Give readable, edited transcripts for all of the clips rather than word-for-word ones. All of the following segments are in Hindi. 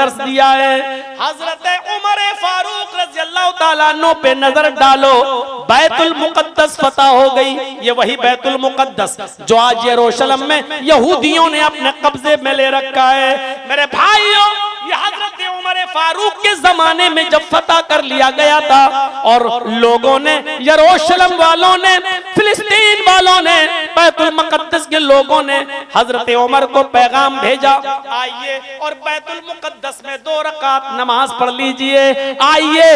दर्श दिया है। हजरत उमर फारूक रज़ी अल्लाह ताला अन्हु पे नजर डालो, बैतुल मुकद्दस फतह हो गई। ये वही बैतुल मुकद्दस जो आज यरूशलेम में यहूदियों ने अपने कब्जे में ले रखा है। मेरे भाइयों, ये हजरत उमर फारूक के जमाने में जब फतह कर लिया गया था और लोगों ने, यरूशलेम वालों ने, फिलिस्तीन वालों ने, बैतुल मुकद्दस के लोगों ने हजरत उमर को पैगाम भेजा, आइए और बैतुल मुकद्दस में 2 रकात नमाज पढ़ लीजिए। आइए,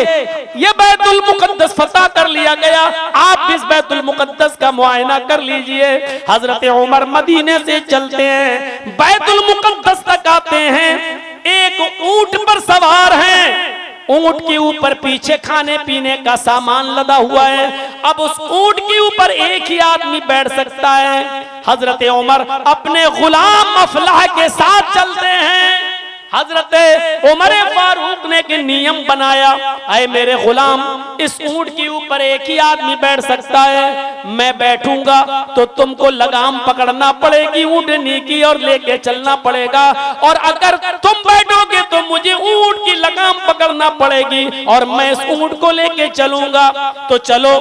ये बैतुल मुकद्दस फतह कर लिया गया, आप इस बैतुल मुकद्दस का मुआयना कर लीजिए। हजरत उमर मदीने से चलते हैं, बैतुल मुकद्दस तक आते हैं, एक ऊंट पर सवार हैं, ऊंट के ऊपर पीछे खाने पीने का सामान लदा हुआ है। अब उस ऊंट के ऊपर एक ही आदमी बैठ सकता है। हजरत उमर अपने गुलाम अफलाह के साथ चलते हैं। हजरत उमर फारूक ने के नियम बनाया, अरे मेरे गुलाम, इस ऊंट के ऊपर एक ही आदमी बैठ सकता है, मैं बैठूंगा तो तुमको लगाम पकड़ना पड़ेगी ऊंटनी की और लेके चलना पड़ेगा, और अगर तुम बैठोगे तो मुझे ऊंट की लगाम पकड़ना पड़ेगी और मैं इस ऊंट को लेके चलूंगा। तो चलो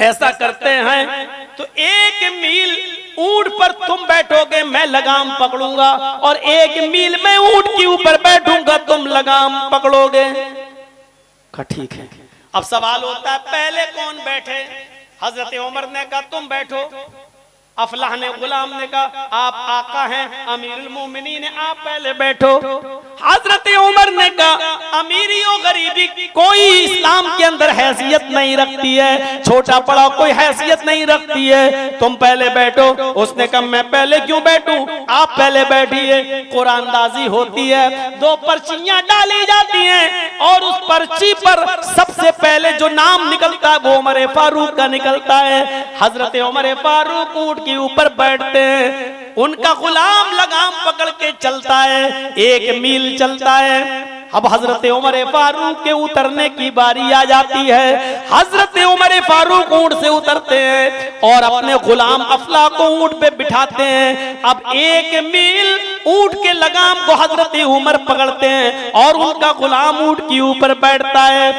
ऐसा करते हैं, तो 1 मील ऊंट पर तुम बैठोगे, मैं लगाम पकड़ूंगा, और 1 मील में ऊंट के ऊपर बैठूंगा, तुम लगाम पकड़ोगे। कहा ठीक है। अब सवाल होता है पहले कौन बैठे? हजरत उमर ने कहा तुम बैठो। अफलाह ने, गुलाम ने कहा आप आका हैं, अमीरुल मोमिनीन ने, आप पहले बैठो। हजरत उमर ने कहा अमीरी और गरीबी कोई इस्लाम के अंदर हैसियत नहीं रखती है, छोटा बड़ा कोई हैसियत नहीं रखती है, तुम पहले बैठो। उसने कहा मैं पहले क्यों बैठूं, आप पहले बैठिए। कुरानदाजी होती है, 2 पर्चियां डाली जाती हैं और उस पर्ची पर सबसे पहले जो नाम निकलता है वो उमर फारूक का निकलता है। हजरत उमर फारूक ऊंट के ऊपर बैठते हैं, उनका गुलाम लगाम पकड़ के चलता है, 1 मील चलता है। अब हजरत उमर फारूक के उतरने की बारी आ जाती है। हजरत उमर फारूक ऊंट से उतरते हैं और अपने गुलाम अफला को ऊंट पे बिठाते हैं। अब 1 मील ऊंट के लगाम को हजरत उमर पकड़ते हैं और उनका गुलाम ऊंट के ऊपर बैठता है।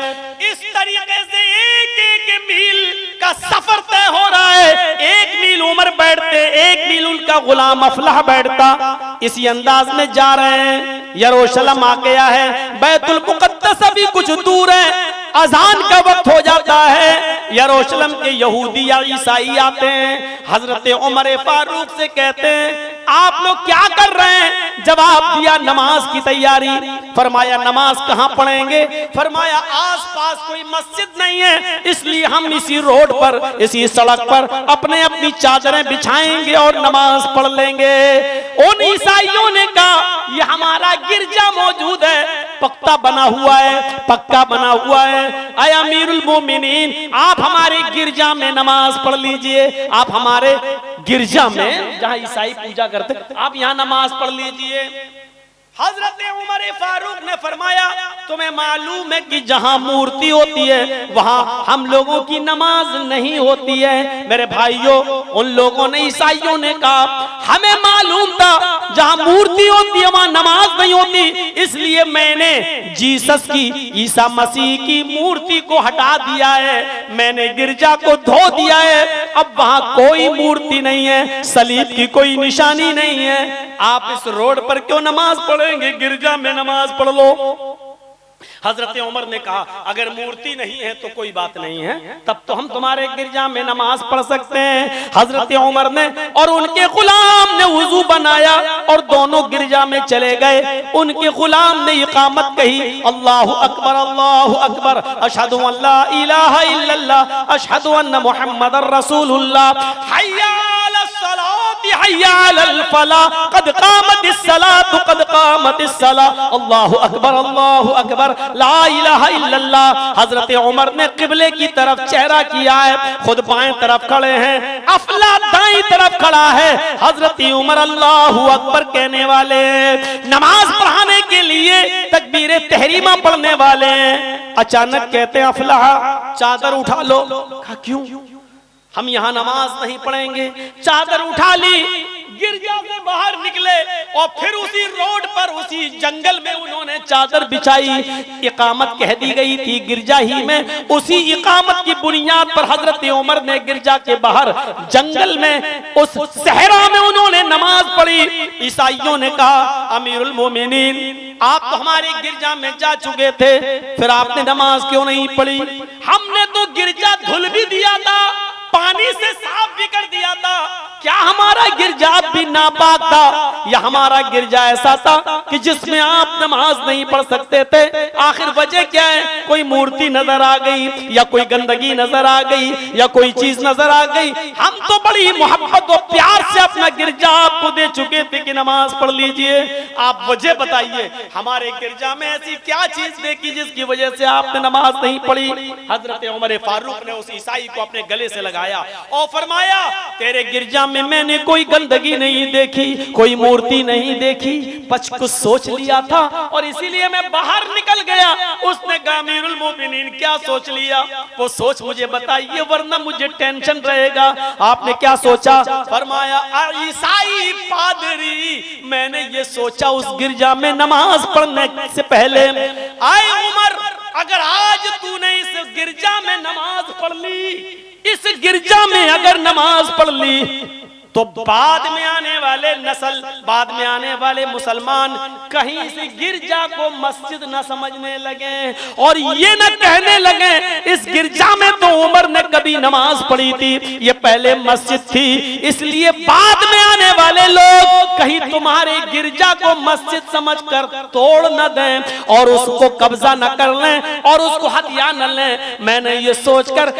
इस तरीके से 1 मील का सफर तय हो रहा है। 1 मील उमर बैठते, 1 मील उनका गुलाम अफलाह बैठता। इसी अंदाज में जा रहे हैं, यरूशलेम आ गया है, बैतुल मुकद्दस अभी कुछ दूर है, अजान का वक्त हो जाता है। यरूशलेम के यहूदी या ईसाई आते हैं, हजरत उमर फारूक से कहते हैं आप लोग क्या कर रहे हैं? जवाब दिया नमाज की तैयारी। फरमाया नमाज कहाँ पढ़ेंगे? फरमाया आस पास कोई मस्जिद नहीं है, इसलिए हम इसी रोड पर, इसी सड़क पर अपने अपनी चादरें बिछाएंगे और नमाज पढ़ लेंगे। उन ईसाइयों ने कहा ये हमारा गिरजा मौजूद है, पक्का बना हुआ है, पक्का बना हुआ है। ऐ अमीरुल मोमिनीन, आप हमारे गिरजा में नमाज पढ़ लीजिए, आप हमारे गिरजा में जहां ईसाई पूजा करते आप यहां नमाज पढ़ लीजिए। हजरत उमर फारूक ने फरमाया तुम्हें मालूम है कि जहां मूर्ति होती है वहां हम लोगों की नमाज नहीं होती है। मेरे भाइयों, उन लोगों ने, ईसाइयों ने कहा हमें मालूम था जहां मूर्ति होती है वहां नमाज नहीं होती, इसलिए मैंने जीसस की, ईसा मसीह की मूर्ति को हटा दिया है, मैंने गिरजा को धो दिया है, अब वहां कोई मूर्ति नहीं है, सलीब की कोई निशानी नहीं है, आप इस रोड पर क्यों नमाज पढ़ेंगे, गिरजा में नमाज पढ़ लो। हजरत उमर ने कहा अगर मूर्ति नहीं है तो कोई बात नहीं है, तब तो हम तुम्हारे गिरजा में नमाज पढ़ सकते हैं। हजरत उमर ने और उनके गुलाम ने वुजू बनाया और दोनों गिरजा में चले गए। उनके गुलाम ने इकामत कही, अल्लाहु अकबर, अल्लाहु अकबर, अशहदु अल्ला इलाहा इल्लल्लाह, अशहदु अन्न मुहम्मदर रसूलुल्लाह, हय्या अलस सलात, हय्या अलल फलाह, कद कामतिस सलात, कद कामतिस सलाह, अल्लाहु अकबर, अल्लाहु अकबर, ला इलाहा इल्लल्लाह। हजरत उमर ने किबले की तरफ चेहरा किया है, खुद बाएं तरफ खड़े हैं, अफला दाईं तरफ खड़ा है। हजरत उमर अल्लाहु अकबर कहने वाले, नमाज पढ़ाने के लिए तकबीरे तहरीमा पढ़ने वाले हैं। अचानक कहते हैं अफला चादर उठा लो। कहा क्यों? हम यहाँ नमाज नहीं पढ़ेंगे। चादर उठा ली, गिरजा से बाहर निकले और फिर उसी रोड पर उसी जंगल में उन्होंने चादर बिछाई। इकामत कह दी गई थी गिरजा ही में। उसी इकामत की बुनियाद पर हजरत उमर ने गिरजा के बाहर जंगल में उस सहरा में उन्होंने नमाज पढ़ी। ईसाइयों ने कहा अमीरुल मोमिनीन आप तो हमारे गिरजा में जा चुके थे, फिर आपने नमाज क्यों नहीं पढ़ी? हमने तो गिरजा धुल भी दिया था, पानी से साफ भी कर दिया था, क्या हमारा गिरजा भी नापाक था? या हमारा गिरजा ऐसा था कि जिसमें आप नमाज नहीं पढ़ सकते थे? आखिर वजह क्या है? कोई मूर्ति नजर आ गई या कोई गंदगी नजर आ गई या कोई चीज नजर आ गई? हम तो बड़ी मोहब्बत और प्यार से अपना गिरजा आपको दे चुके थे कि नमाज पढ़ लीजिए, आप वजह बताइए हमारे गिरजा में ऐसी क्या चीज देखी जिसकी वजह से आपने नमाज नहीं पढ़ी? हजरत उमर फारूक ने उस ईसाई को अपने गले से लगाया और फरमाया तेरे गिरजा में मैंने कोई गंदगी नहीं देखी, कोई मूर्ति नहीं देखी, बस कुछ सोच लिया था और इसीलिए मैं बाहर निकल गया। उसने कहा अमीरुल मोमिनीन क्या सोच लिया? वो सोच मुझे बताइए वरना मुझे टेंशन रहेगा। आपने क्या सोचा? फरमाया ईसाई पादरी मैंने ये सोचा उस गिरजा में नमाज पढ़ने से पहले, आए उमर अगर आज तूने इस गिरजा में नमाज पढ़ ली, इस गिरजा में अगर नमाज पढ़ ली तो बाद में आने वाले नस्ल, बाद में आने वाले मुसलमान कहीं इस गिरजा को मस्जिद न समझने लगे और ये न कहने लगे इस गिरजा में तो उमर ने कभी नमाज पढ़ी थी, ये पहले मस्जिद थी, इसलिए बाद में आने वाले लोग कहीं तुम्हारे गिरजा को मस्जिद समझकर तोड़ न दें और उसको कब्जा न कर लें और उसको हथिया न लें। मैंने ये सोचकर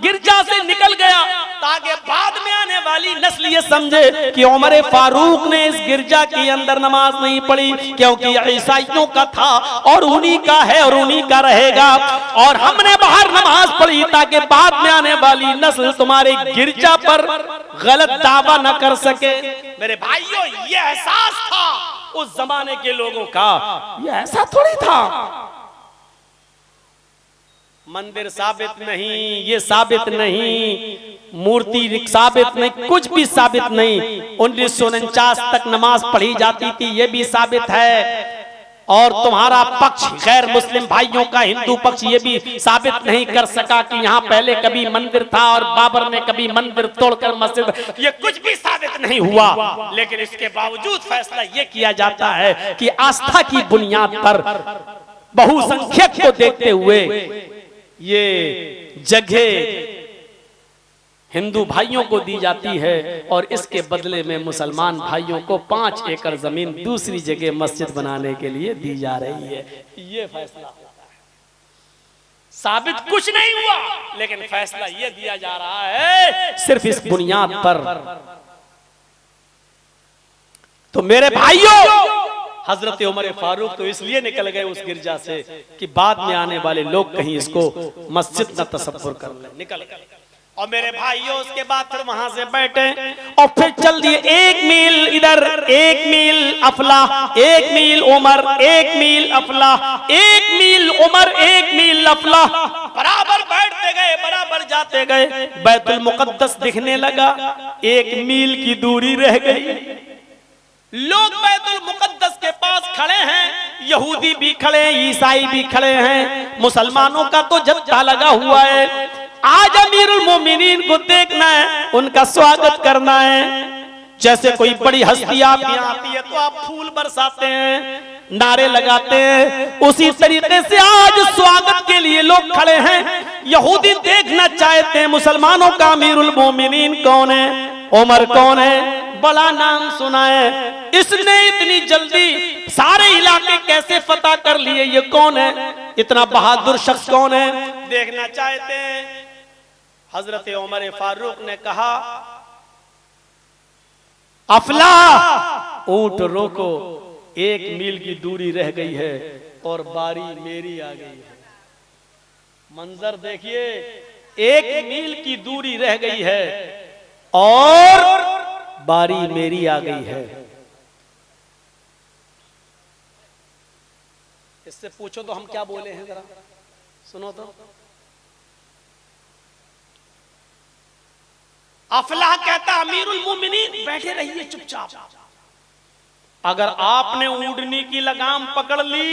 गिरजा से निकल गया ताकि बाद में आने वाली नस्ल ये समझे कि उमर फारूक ने इस गिरजा के अंदर नमाज नहीं पढ़ी, क्योंकि ईसाइयों का था और उन्हीं का है और उन्हीं का रहेगा, और हमने बाहर नमाज पढ़ी ताकि बाद में आने वाली नस्ल तुम्हारे गिरजा पर गलत दावा न कर सके। मेरे भाइयों ये एहसास था उस जमाने के लोगों का, ये ऐसा थोड़ी था मंदिर साबित नहीं, ये साबित नहीं, मूर्ति साबित नहीं, कुछ भी साबित नहीं। 1949 तक नमाज पढ़ी जाती थी, ये भी साबित है। और तुम्हारा पक्ष गैर मुस्लिम भाइयों का हिंदू पक्ष ये भी साबित नहीं कर सका कि यहाँ पहले कभी मंदिर था और बाबर ने कभी मंदिर तोड़कर मस्जिद, ये कुछ भी साबित नहीं हुआ। लेकिन इसके बावजूद फैसला ये किया जाता है कि आस्था की बुनियाद पर बहुसंख्यक को देखते हुए ये जगह हिंदू भाइयों को दी जाती है और इसके बदले में मुसलमान भाइयों को 5 एकड़ जमीन दूसरी जगह मस्जिद बनाने के लिए दी जा रही है। ये फैसला होता है, साबित कुछ नहीं हुआ लेकिन फैसला ये दिया जा रहा है सिर्फ इस बुनियाद पर। तो मेरे भाइयों हजरत उमर फारूक तो इसलिए निकल गए उस गिरजा से कि बाद में आने वाले लोग कहीं इसको मस्जिद न तसव्वुर कर लें, निकल गए। और मेरे भाइयों उसके बाद फिर वहां से बैठे और फिर चल दिए 1 मील इधर, 1 मील अफलाह, 1 मील उमर, 1 मील अफलाह, 1 मील उमर, 1 मील अफलाह, बराबर बैठते गए, बराबर जाते गए। बैतुल मुकद्दस दिखने लगा, 1 मील की दूरी रह गई। लोग बैतुल मुकद्दस के पास खड़े हैं, यहूदी भी खड़े हैं, ईसाई भी खड़े हैं, मुसलमानों का तो जत्था लगा हुआ है। आज अमीरुल मोमिनीन को देखना है, उनका स्वागत करना है। जैसे कोई बड़ी हस्ती आपकी आती है तो आप फूल बरसाते हैं, नारे लगाते हैं, उसी तरीके से आज स्वागत के लिए लोग खड़े हैं। यहूदी देखना चाहते हैं मुसलमानों का अमीरुल मोमिनीन कौन है, उमर कौन है, बड़ा नाम सुना है, इसने इतनी जल्दी सारे इलाके कैसे फतह कर लिए, ये कौन है, इतना बहादुर शख्स कौन है, देखना चाहते हैं। हजरत उमर फारूक ने कहा अफलाह, ऊंट रोको, 1 मील की दूरी रह गई है और बारी मेरी आ गई है। मंजर देखिए, 1 मील की दूरी रह गई है और बारी मेरी आ गई है। इससे पूछो तो हम क्या बोले हैं, जरा सुनो तो। अफलाह कहता अमीरुल मोमिनीन बैठे रहिए चुपचाप। अगर आपने ऊँटनी की लगाम पकड़ ली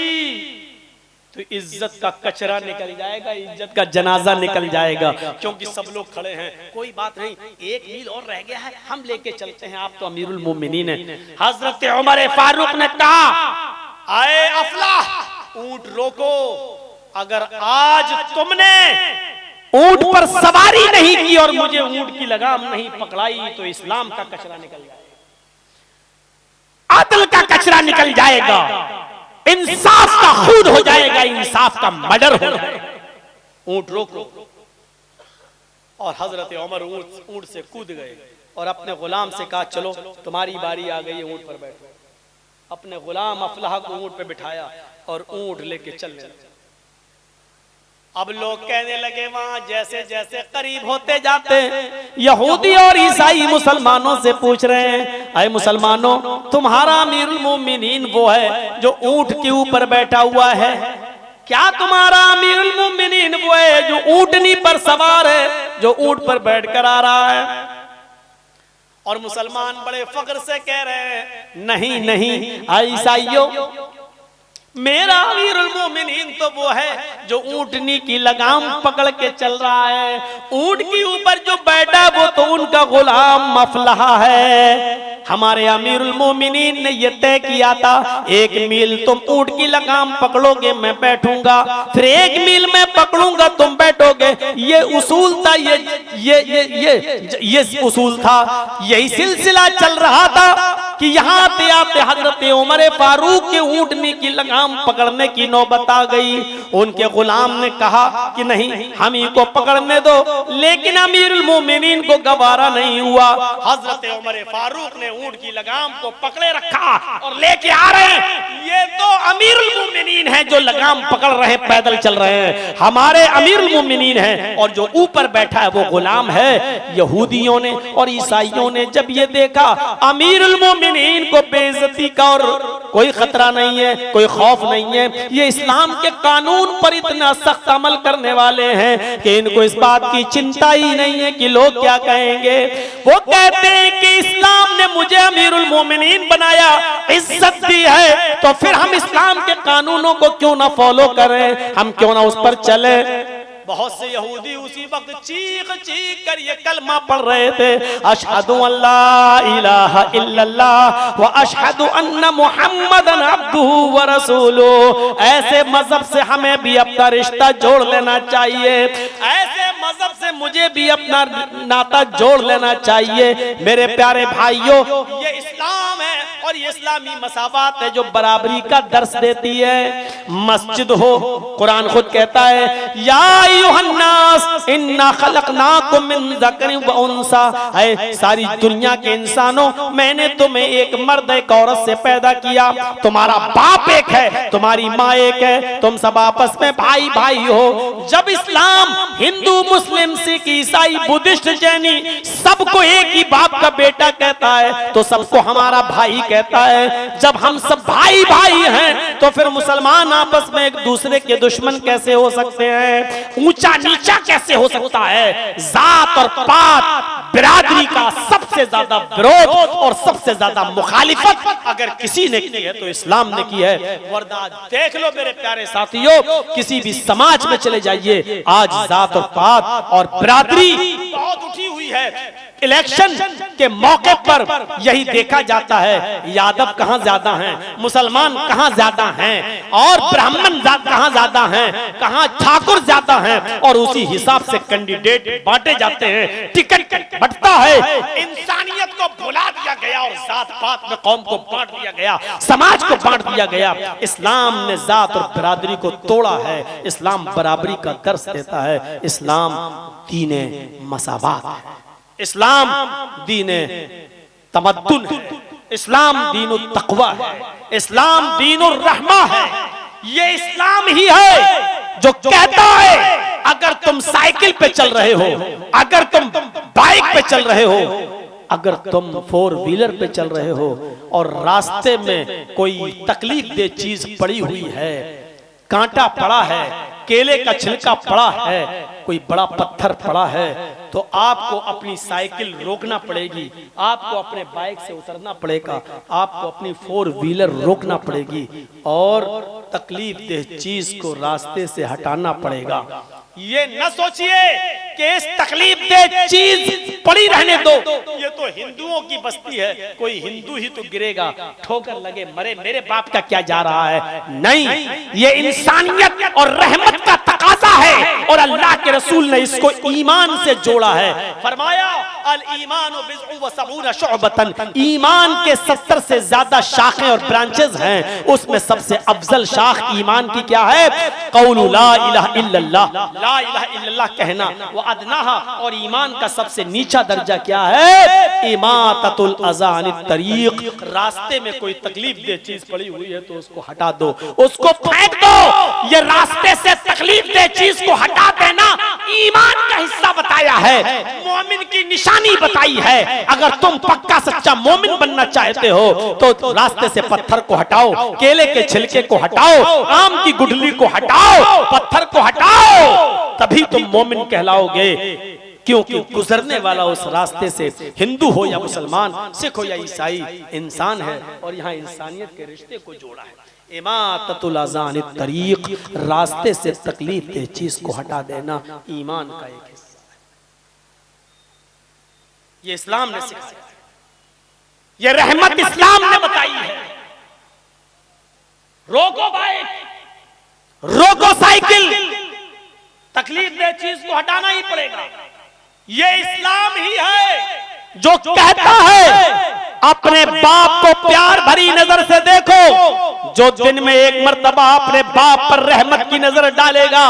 तो इज्जत का कचरा निकल जाएगा, इज्जत का जनाजा निकल जाएगा, क्योंकि सब लोग खड़े हैं। कोई बात नहीं, 1 मील और रह गया है, हम लेके चलते हैं, आप तो अमीरुल मोमिनीन हैं। हजरत उमर फारूक ने कहा, आए अफलाह ऊंट रोको, अगर आज तुमने ऊंट पर सवारी नहीं की और मुझे ऊंट की लगाम नहीं पकड़ाई तो इस्लाम का कचरा निकल जाएगा, अदल का कचरा निकल जाएगा, इंसाफ का खून हो जाएगा, इंसाफ का मर्डर हो जाएगा। ऊंट रोको। और हजरत उमर ऊंट से कूद गए और अपने गुलाम से कहा, चलो तुम्हारी बारी आ गई है, ऊंट पर बैठो। अपने गुलाम अफलाह को ऊंट पे बिठाया और ऊंट लेके चलने लगे। अब लोग कहने लगे, वहां जैसे जैसे करीब होते जाते यहूदी और ईसाई मुसलमानों से पूछ रहे हैं, अरे मुसलमानों, तुम्हारा अमीरुल मोमिनीन वो है जो ऊंट के ऊपर बैठा हुआ है? क्या तुम्हारा अमीरुल मोमिनीन वो है जो ऊंटनी पर सवार है, जो ऊंट पर बैठकर आ रहा है? और मुसलमान बड़े फख्र से कह रहे हैं, नहीं नहीं ईसाइयों, मेरा अमीरुल मोमिनीन तो वो है जो ऊंटनी की लगाम पकड़ के चल रहा है, ऊंट के ऊपर जो बैठा वो तो उनका गुलाम अफलाह है। हमारे अमीरुल मोमिनीन ने ये तय किया था, 1 मील तुम ऊंट की लगाम पकड़ोगे मैं बैठूंगा, फिर 1 मील मैं पकड़ूंगा तुम बैठोगे। ये उसूल था, ये उसूल था, यही सिलसिला चल रहा था कि यहाँ आते आते हजरत उमर फारूक के ऊंटनी की लगाम पकड़ने की नौबत आ गई। उनके गुलाम ने कहा कि नहीं, हम ही को पकड़ने दो, लेकिन अमीरुल मोमिनीन को गवारा नहीं हुआ। हजरत उमर फारूक ने ऊंट की लगाम को पकड़े रखा और लेके आ रहे हैं। ये तो अमीरुल मोमिनीन है जो लगाम पकड़ रहे, पैदल चल रहे हैं, हमारे अमीरुल मोमिनीन है, और जो ऊपर बैठा है वो गुलाम है। यहूदियों ने और ईसाइयों ने जब ये देखा अमीरुल मोमिनीन को बेइज्जती का और कोई खतरा नहीं है, कोई खौफ नहीं है, ये इस्लाम के कानून पर इतना सख्त अमल करने वाले हैं कि इनको इस बात की चिंता ही नहीं है कि लोग क्या कहेंगे। वो कहते हैं कि इस्लाम ने मुझे अमीरुल मोमिनीन बनाया, इज्जत दी है, तो फिर हम इस्लाम के कानूनों को क्यों ना फॉलो करें, हम क्यों ना उस पर चले। बहुत से यहूदी उसी वक्त चीख चीख कर ये कलमा पढ़ रहे थे, अशहदु अल्ला इलाहा इल्लल्लाह व अशहदु अन्ना मुहम्मदन अब्दुहु व रसूलुहु। ऐसे मजहब से हमें भी अपना रिश्ता जोड़ लेना चाहिए, ऐसे मजहब से मुझे भी अपना नाता जोड़ लेना चाहिए। मेरे प्यारे भाइयों, ये इस्लाम है और ये इस्लामी मसावात है जो बराबरी का दर्स देती है। मस्जिद हो, कुरान खुद कहता है, या अय्युहन्नास इन्ना खलकनाकुम मिन ज़करिन व उन्सा, है सारी दुनिया के इंसानों, मैंने तुम्हें एक मर्द एक औरत से पैदा किया। तुम्हारा बाप एक है, तुम्हारी माँ एक है, तुम सब आपस में भाई भाई हो। जब इस्लाम हिंदू मुस्लिम सिख ईसाई बुद्धिस्ट जैनी सबको एक ही बाप का बेटा कहता है तो सबको हमारा भाई कहता है। जब हम सब भाई भाई हैं तो फिर मुसलमान आपस में एक दूसरे के दुश्मन कैसे हो सकते हैं, ऊंचा नीचा कैसे हो सकता है। जात और पात बिरादरी का सबसे ज्यादा विरोध और सबसे ज्यादा मुखालिफत अगर किसी ने की है तो इस्लाम ने की है। वरना देख लो मेरे प्यारे साथियों, किसी भी समाज में चले जाइए, आज जात और पात और बिरादरी बहुत उठी हुई है। इलेक्शन के मौके पर यही देखा जाता है, यादव कहां ज्यादा हैं, मुसलमान कहां ज्यादा हैं, और ब्राह्मण कहां ज्यादा हैं, कहां ठाकुर ज्यादा हैं, और उसी हिसाब से कैंडिडेट बांटे जाते हैं, टिकट बंटता है। इंसानियत को भुला दिया गया और जात पात में कौम को बांट दिया गया, समाज को बांट दिया गया। इस्लाम ने जात और बिरादरी को तोड़ा है, इस्लाम बराबरी का दर्स देता है। इस्लाम दीने मसावात है, इस्लाम दीने तमद्दुन है, इस्लाम दीनु तक़वा है, इस्लाम दीनु रहमा है। ये इस्लाम ही है जो कहता है अगर तुम साइकिल पे चल रहे हो, अगर तुम बाइक पे चल रहे हो, अगर तुम 4 व्हीलर पे चल रहे हो और रास्ते में कोई तकलीफ दे चीज पड़ी हुई है, कांटा पड़ा है, केले का छिलका पड़ा है, कोई बड़ा पत्थर पड़ा है, तो आपको अपनी साइकिल रोकना पड़ेगी, आपको अपने बाइक से उतरना पड़ेगा, आपको अपनी 4 व्हीलर रोकना पड़ेगी और तकलीफ देह चीज को रास्ते से हटाना पड़ेगा। ये न सोचिए कि इस तकलीफ दे चीज पड़ी रहने दो, ये तो हिंदुओं की बस्ती है, कोई हिंदू ही तो गिरेगा, ठोकर लगे मरे, मेरे बाप का क्या जा रहा है। नहीं, ये इंसानियत और रहमत का तकाजा है और अल्लाह के रसूल ने इसको ईमान से जोड़ा है। फरमाया अल ईमान बिज़्उ व सबून शुअबतन, ईमान के 70 से ज्यादा शाखें और ब्रांचेस हैं, उसमें सबसे अफजल शाख ईमान की क्या है? कौलु ला इलाहा इल्लल्लाह, ला इलाहा इल्लल्लाह कहना। व अदनाहा, और ईमान का सबसे नीचा दर्जा क्या है? इमाततुल अज़ा अनित तरीक, रास्ते में कोई तकलीफ दे चीज पड़ी हुई है तो उसको हटा दो, उसको फेंक दो। ये रास्ते से तकलीफ दे चीज को हटा देना ईमान का हिस्सा बताया है, मोमिन की निशानी बताई है। अगर तुम पक्का सच्चा मोमिन बनना चाहते हो तो रास्ते से पत्थर को हटाओ, केले के छिलके को हटाओ, आम की गुठली को हटाओ, पत्थर को हटाओ, तभी तुम मोमिन कहलाओगे। क्योंकि गुजरने वाला उस रास्ते से, हिंदू हो या मुसलमान, सिख हो या ईसाई, इंसान है और यहाँ इंसानियत के रिश्ते को जोड़ा है। इमाततुल अज़ा अनित तरीक, रास्ते से तकलीफ दे चीज को हटा देना ईमान का एक हिस्सा है। ये इस्लाम ने सिखाया, ये रहमत इस्लाम ने बताई है। रोको बाइक, रोको साइकिल, तकलीफ दे चीज को हटाना ही पड़ेगा। ये इस्लाम ही है जो कहता है अपने बाप को प्यार भरी नजर से देखो। जो दिन में एक मर्तबा अपने बाप पर रहमत की नजर डालेगा,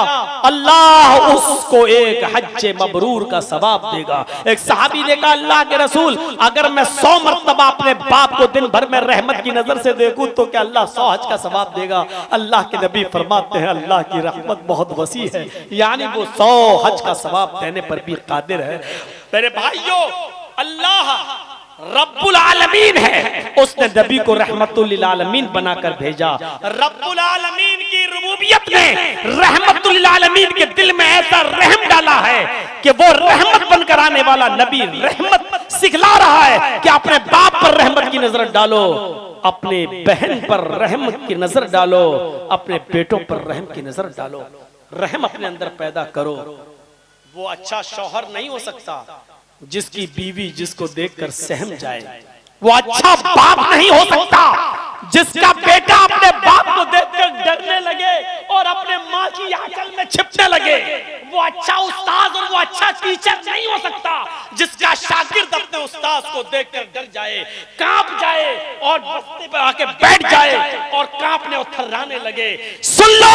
अल्लाह उसको एक हज्जे मबरूर का सवाब देगा। एक सहाबी ने कहा, अल्लाह के रसूल, अगर मैं 100 मर्तबा अपने बाप को दिन भर में रहमत की नजर से देखूं तो क्या अल्लाह 100 हज का सवाब देगा? अल्लाह के नबी फरमाते हैं, अल्लाह की रहमत बहुत वसी है, यानी वो 100 हज का सवाब देने पर भी कादिर है। मेरे भाइयों, अल्लाह रब्बुल आलमीन है, उसने नबी को रहमतुल लिल आलमीन बनाकर भेजा। रब्बुल आलमीन की रुबूबियत ने रहमतुल लिल आलमीन के दिल में ऐसा रहम डाला है कि वो रहमत बनकर आने वाला नबी रहमत सिखला रहा है कि अपने बाप पर रहमत की नजर डालो, अपने बहन पर रहम की नजर डालो, अपने बेटों पर रहम की नजर डालो, रहम अपने अंदर पैदा करो। वो अच्छा शौहर नहीं हो सकता जिसकी बीवी जिसको देखकर सहम जाए, वो अच्छा बाप नहीं हो सकता जिसका बेटा अपने बाप को देखकर डरने लगे और अपने माँ की आंचल में छिपने लगे। वो अच्छा उस्ताद और वो अच्छा टीचर नहीं हो सकता जिसका शागिर्द अपने उस्ताद को देखकर डर जाए, कांप जाए और बस्ते पर आके बैठ जाए और कांपने और थर्राने लगे। सुन लो,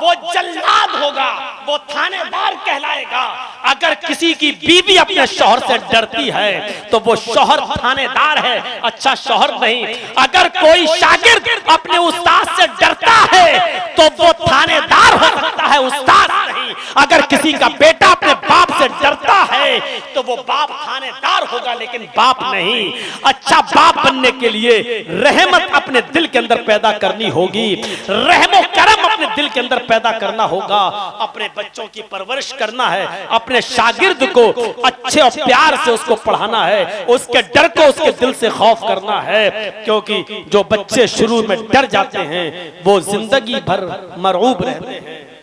वो जल्लाद होगा, वो थानेदार कहलाएगा। अगर किसी की बीवी अपने शौहर से डरती है तो वो शौहर थानेदार है, अच्छा शौहर नहीं। अगर कोई शागिर्द अपने उस्ताद से डरता है तो वो थानेदार हो सकता है, उस्ताद नहीं। अगर किसी का बेटा अपने बाप से डरता है तो वो बाप थानेदार होगा लेकिन बाप नहीं। अच्छा बाप बनने के लिए रहमत अपने दिल के अंदर पैदा करनी होगी, रहमो करम अपने दिल के अंदर पैदा करना होगा। अपने बच्चों की परवरिश करना है, अपने शागिर्द को अच्छे और प्यार से उसको पढ़ाना है, उसके डर को उसके दिल से खौफ करना है। क्योंकि जो बच्चे शुरू में डर जाते हैं वो जिंदगी भर मरऊब रहते हैं।